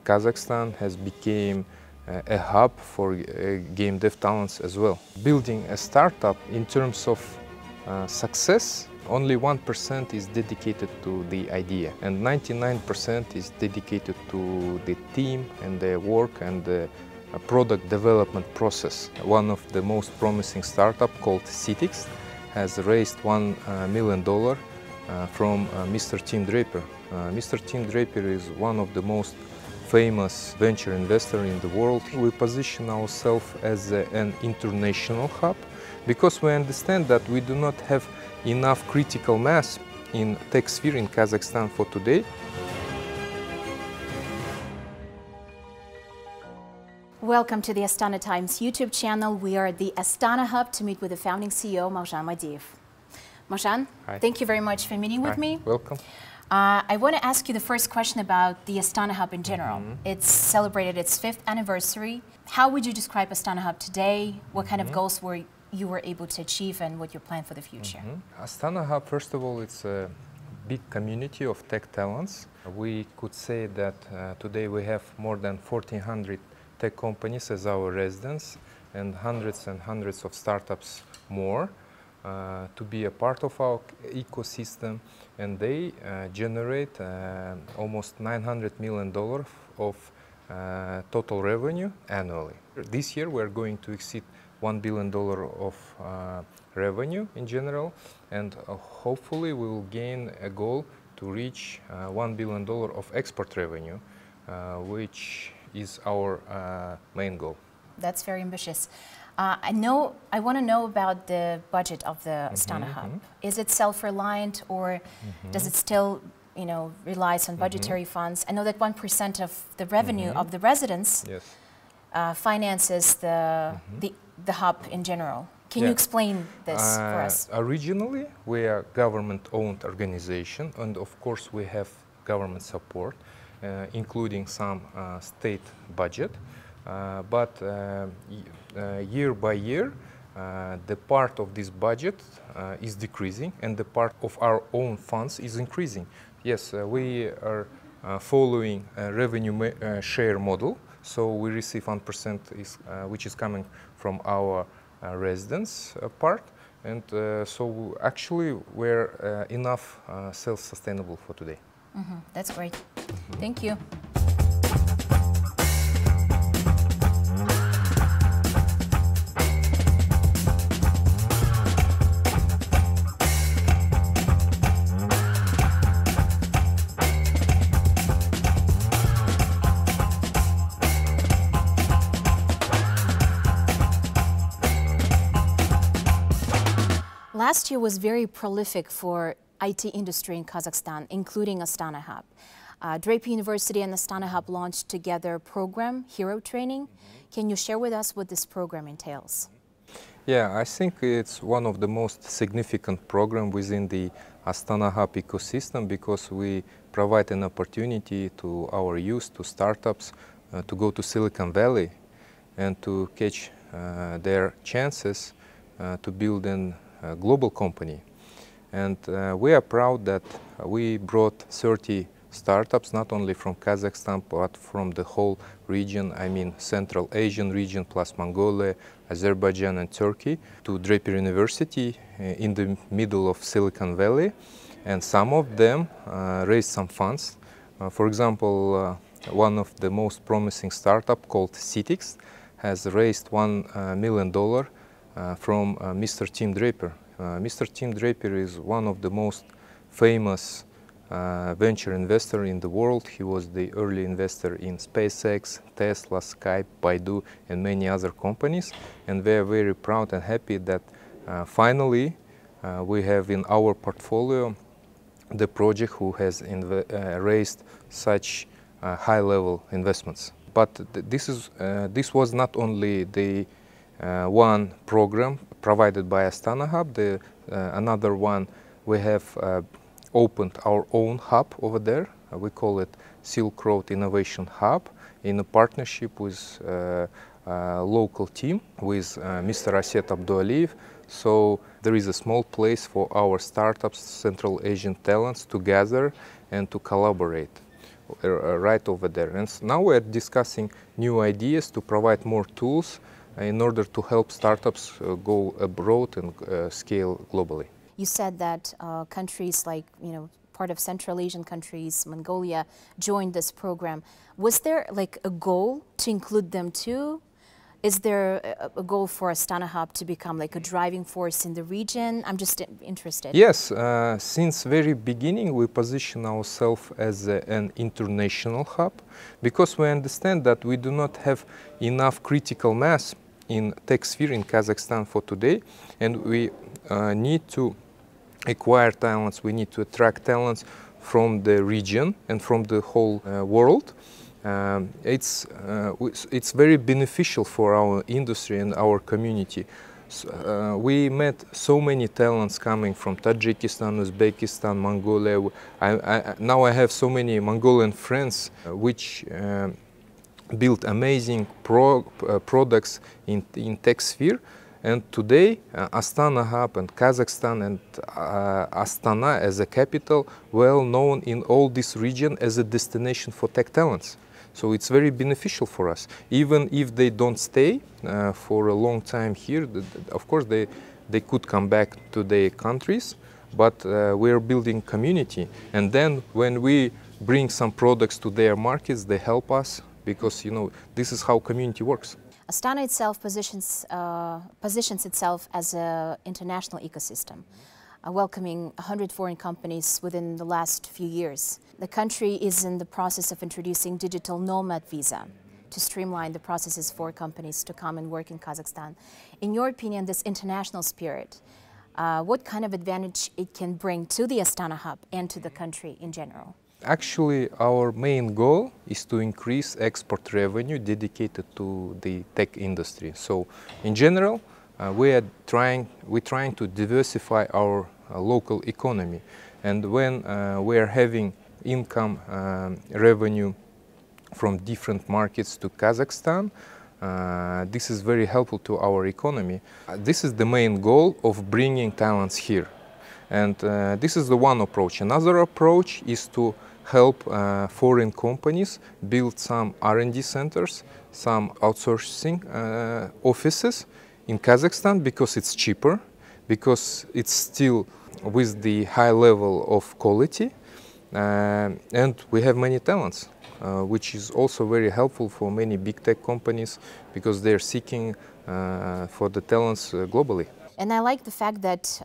Kazakhstan has become a hub for game dev talents as well. Building a startup in terms of success, only 1% is dedicated to the idea and 99% is dedicated to the team and the work and the product development process. One of the most promising startups called Citix has raised $1 million from Mr. Tim Draper. Mr. Tim Draper is one of the most famous venture investor in the world. We position ourselves as an international hub because we understand that we do not have enough critical mass in tech sphere in Kazakhstan for today. Welcome to the Astana Times YouTube channel. We are at the Astana Hub to meet with the founding CEO, Magzhan Madiyev. Magzhan, thank you very much for meeting with me. Welcome. I want to ask you the first question about the Astana Hub in general. It's celebrated its 5th anniversary. How would you describe Astana Hub today? What kind of goals you were able to achieve and what your plan for the future? Astana Hub, first of all, it's a big community of tech talents. We could say that today we have more than 1,400 tech companies as our residents and hundreds of startups more to be a part of our ecosystem, and they generate almost $900 million of total revenue annually. This year we're going to exceed $1 billion of revenue in general, and hopefully we will gain a goal to reach $1 billion of export revenue, which is our main goal. That's very ambitious. I want to know about the budget of the Astana Hub. Is it self-reliant or does it still, relies on budgetary funds? I know that 1% of the revenue of the residents finances the hub in general. Can you explain this for us? Originally, we are a government-owned organization, and of course we have government support, including some state budget. But year by year, the part of this budget is decreasing and the part of our own funds is increasing. Yes, we are following a revenue share model, so we receive 1% which is coming from our residents part, and so actually we're enough self-sustainable for today. That's great. Thank you. Last year was very prolific for IT industry in Kazakhstan, including Astana Hub. Draper University and Astana Hub launched together a program, Hero Training. Can you share with us what this program entails? Yeah, I think it's one of the most significant programs within the Astana Hub ecosystem because we provide an opportunity to our youth, to startups, to go to Silicon Valley and to catch their chances to build a global company. And we are proud that we brought 30 startups, not only from Kazakhstan, but from the whole region, I mean Central Asian region, plus Mongolia, Azerbaijan and Turkey, to Draper University in the middle of Silicon Valley. And some of them raised some funds. For example, one of the most promising startups called Citix has raised $1 million from Mr. Tim Draper. Mr. Tim Draper is one of the most famous venture investor in the world. He was the early investor in SpaceX, Tesla, Skype, Baidu, and many other companies. And we are very proud and happy that finally we have in our portfolio the project who has raised such high-level investments. But this was not only the one program provided by Astana Hub. Another one, we have opened our own hub over there. We call it Silk Road Innovation Hub in a partnership with a local team with Mr. Aset Abdualiyev. So there is a small place for our startups, Central Asian talents to gather and to collaborate. right over there. And now we're discussing new ideas to provide more tools in order to help startups go abroad and scale globally. You said that countries like, part of Central Asian countries, Mongolia, joined this program. Was there like a goal to include them too? Is there a goal for Astana Hub to become like a driving force in the region? I'm just interested. Yes, since very beginning we position ourselves as an international hub, because we understand that we do not have enough critical mass in tech sphere in Kazakhstan for today, and we need to acquire talents, we need to attract talents from the region and from the whole world. It's very beneficial for our industry and our community. We met so many talents coming from Tajikistan, Uzbekistan, Mongolia. Now I have so many Mongolian friends which build amazing products in tech sphere. And today, Astana Hub and Kazakhstan and Astana as a capital, well known in all this region as a destination for tech talents. So it's very beneficial for us. Even if they don't stay for a long time here, of course they could come back to their countries, but we're building community. And then when we bring some products to their markets, they help us, because this is how community works. Astana itself positions itself as an international ecosystem, welcoming 100 foreign companies within the last few years. The country is in the process of introducing digital Nomad visa to streamline the processes for companies to come and work in Kazakhstan. In your opinion, this international spirit, what kind of advantage it can bring to the Astana Hub and to the country in general? Actually, our main goal is to increase export revenue dedicated to the tech industry. So, in general, we're trying to diversify our local economy. And when we are having income revenue from different markets to Kazakhstan, this is very helpful to our economy. This is the main goal of bringing talents here. And this is the one approach. Another approach is to help foreign companies build some R&D centers, some outsourcing offices in Kazakhstan, because it's cheaper, because it's still with the high level of quality, and we have many talents, which is also very helpful for many big tech companies, because they're seeking for the talents globally. And I like the fact that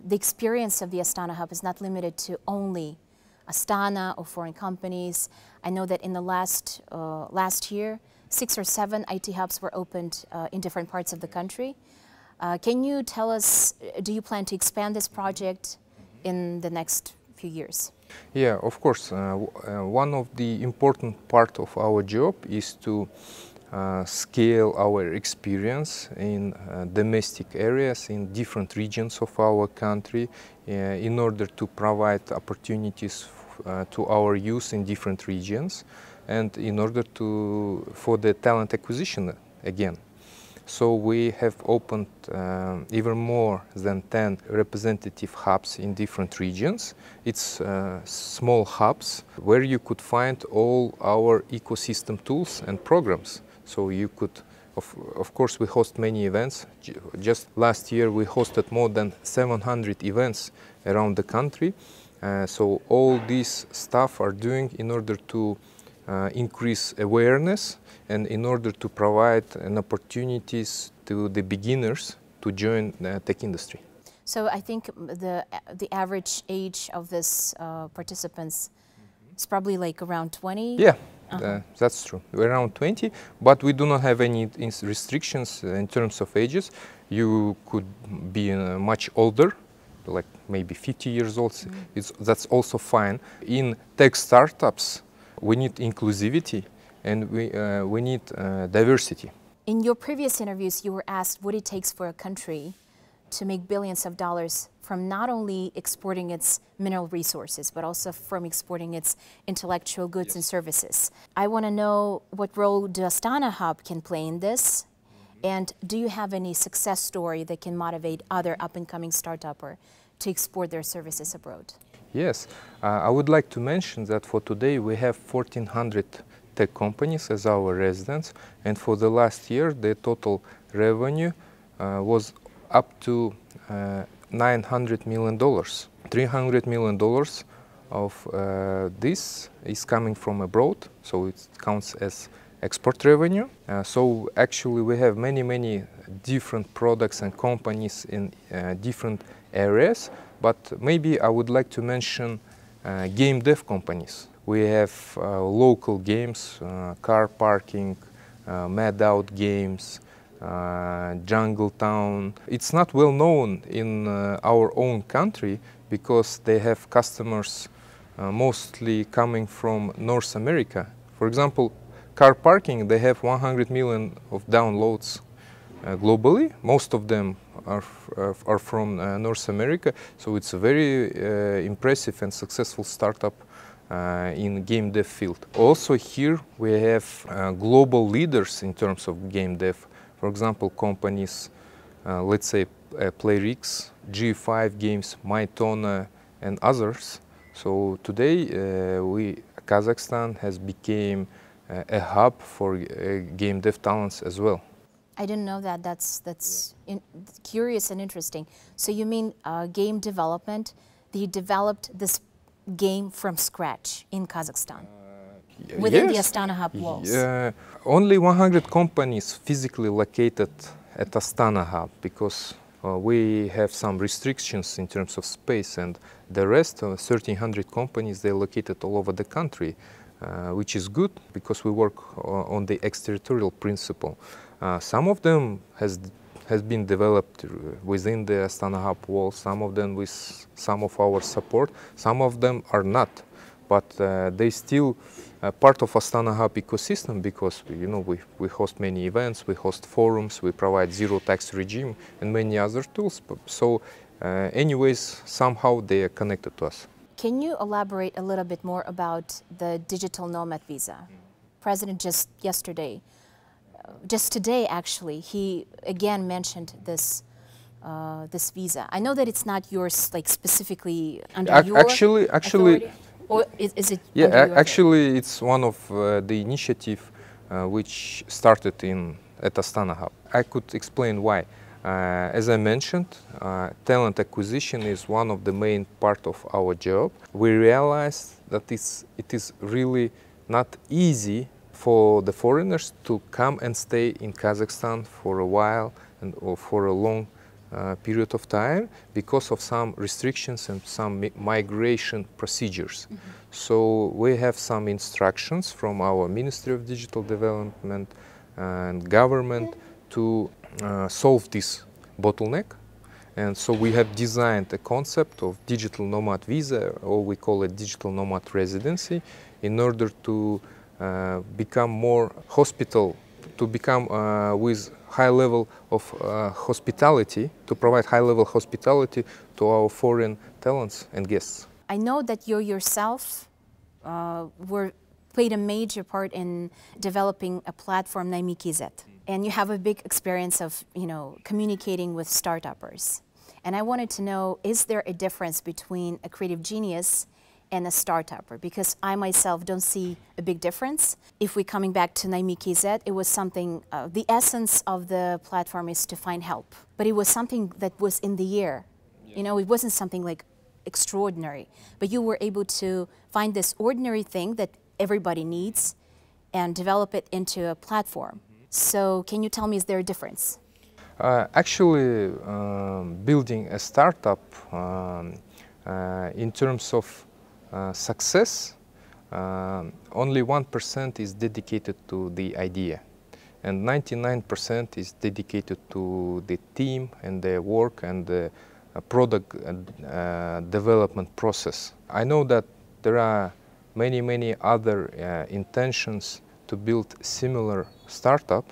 the experience of the Astana Hub is not limited to only Astana or foreign companies. I know that in the last year, 6 or 7 IT hubs were opened in different parts of the country. Can you tell us, do you plan to expand this project in the next few years? Yeah, of course. One of the important part of our job is to scale our experience in domestic areas, in different regions of our country, in order to provide opportunities to our youth in different regions, and in order for the talent acquisition again. So we have opened even more than 10 representative hubs in different regions. It's small hubs where you could find all our ecosystem tools and programs. So you could, of course, we host many events. Just last year we hosted more than 700 events around the country. So all this stuff are doing in order to increase awareness and in order to provide opportunities to the beginners to join the tech industry. So I think the average age of this participants is probably like around 20? Yeah, that's true. We're around 20, but we do not have any restrictions in terms of ages. You could be much older, like maybe 50 years old. That's also fine. In tech startups, we need inclusivity and we need diversity. In your previous interviews, you were asked what it takes for a country to make billions of dollars from not only exporting its mineral resources, but also from exporting its intellectual goods and services. I want to know what role the Astana Hub can play in this, and do you have any success story that can motivate other up-and-coming startups to export their services abroad? Yes, I would like to mention that for today we have 1,400 tech companies as our residents, and for the last year the total revenue was up to $900 million. $300 million of this is coming from abroad, so it counts as export revenue. So actually we have many different products and companies in different areas, but maybe I would like to mention game dev companies. We have local games, car parking, Mad Out games, Jungle Town. It's not well known in our own country because they have customers mostly coming from North America. For example, car parking, they have 100 million of downloads globally. Most of them are from North America, so it's a very impressive and successful startup in game dev field. Also here we have global leaders in terms of game dev. For example, companies, let's say Playrix, G5 Games, Mytona, and others. So today, Kazakhstan has become a hub for game dev talents as well. I didn't know that. That's curious and interesting. So you mean game development? They developed this game from scratch in Kazakhstan? Within Yes. the Astana Hub walls? Only 100 companies physically located at Astana Hub because we have some restrictions in terms of space, and the rest, 1,300 companies, they're located all over the country, which is good because we work on the extraterritorial principle. Some of them has been developed within the Astana Hub walls, some of them with some of our support, some of them are not, but they still part of Astana Hub ecosystem because we host many events, we host forums, we provide zero tax regime and many other tools. So anyways, somehow they are connected to us. Can you elaborate a little bit more about the digital nomad visa? President just today actually, he again mentioned this this visa. I know that it's not yours, like specifically under your authority. Or is it? Yeah, actually, it's one of the initiative which started at Astana Hub. I could explain why. As I mentioned, talent acquisition is one of the main part of our job. We realized that it is really not easy for the foreigners to come and stay in Kazakhstan for a while or for a long period of time because of some restrictions and some migration procedures. Mm-hmm. So we have some instructions from our Ministry of Digital Development and government to solve this bottleneck. And so we have designed a concept of digital nomad visa, or we call it digital nomad residency, in order to become more hospital, to become with high level of hospitality, to provide high level hospitality to our foreign talents and guests. I know that you yourself played a major part in developing a platform, Naimi.kz, and you have a big experience of communicating with startuppers. And I wanted to know, is there a difference between a creative genius and a startupper? Because I myself don't see a big difference. If we're coming back to Naimi.kz, it was something, the essence of the platform is to find help. But it was something that was in the air. It wasn't something like extraordinary. But you were able to find this ordinary thing that everybody needs and develop it into a platform. So can you tell me, is there a difference? Actually, building a startup in terms of success, only 1% is dedicated to the idea, and 99% is dedicated to the team and their work and the product development process. I know that there are many other intentions to build similar startup,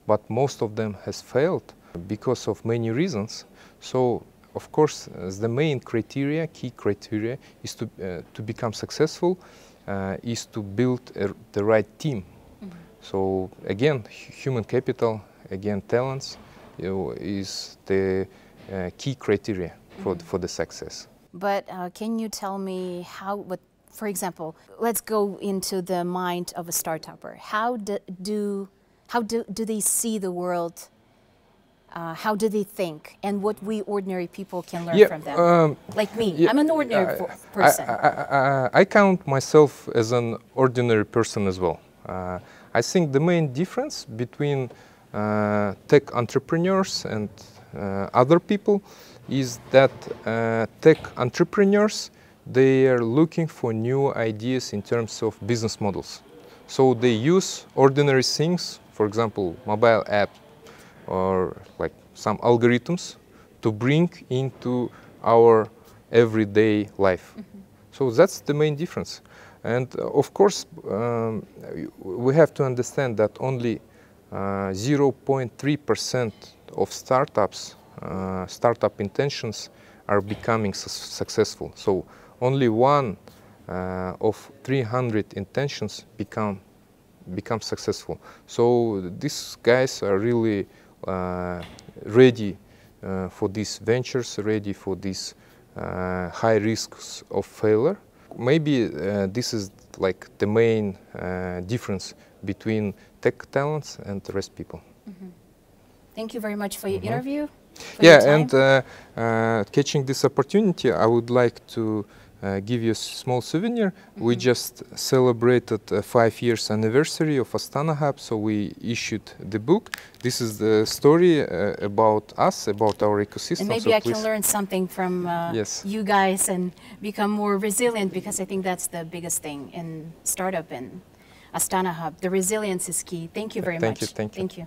but most of them has failed because of many reasons. So of course, the main criteria, key criteria, is to become successful, is to build the right team. Mm-hmm. So again, human capital, again talents, is the key criteria for the success. But can you tell me how, for example, let's go into the mind of a startupper. How do they see the world? How do they think, and what we ordinary people can learn from them? Like me, I'm an ordinary person. I count myself as an ordinary person as well. I think the main difference between tech entrepreneurs and other people is that tech entrepreneurs, they are looking for new ideas in terms of business models. So they use ordinary things, for example, mobile app, or like some algorithms to bring into our everyday life. Mm-hmm. So that's the main difference. And of course, we have to understand that only 0.3% of startups, startup intentions are becoming successful. So only one of 300 intentions become successful. So these guys are really ready for these ventures, ready for these high risks of failure. Maybe this is like the main difference between tech talents and the rest people. Mm-hmm. Thank you very much for your interview. And catching this opportunity, I would like to give you a small souvenir. Mm-hmm. We just celebrated 5 years anniversary of Astana Hub, so we issued the book. This is the story about us, about our ecosystem. And maybe I can learn something from you guys and become more resilient, because I think that's the biggest thing in startup and Astana Hub. The resilience is key. Thank you very much. Thank you. Thank you.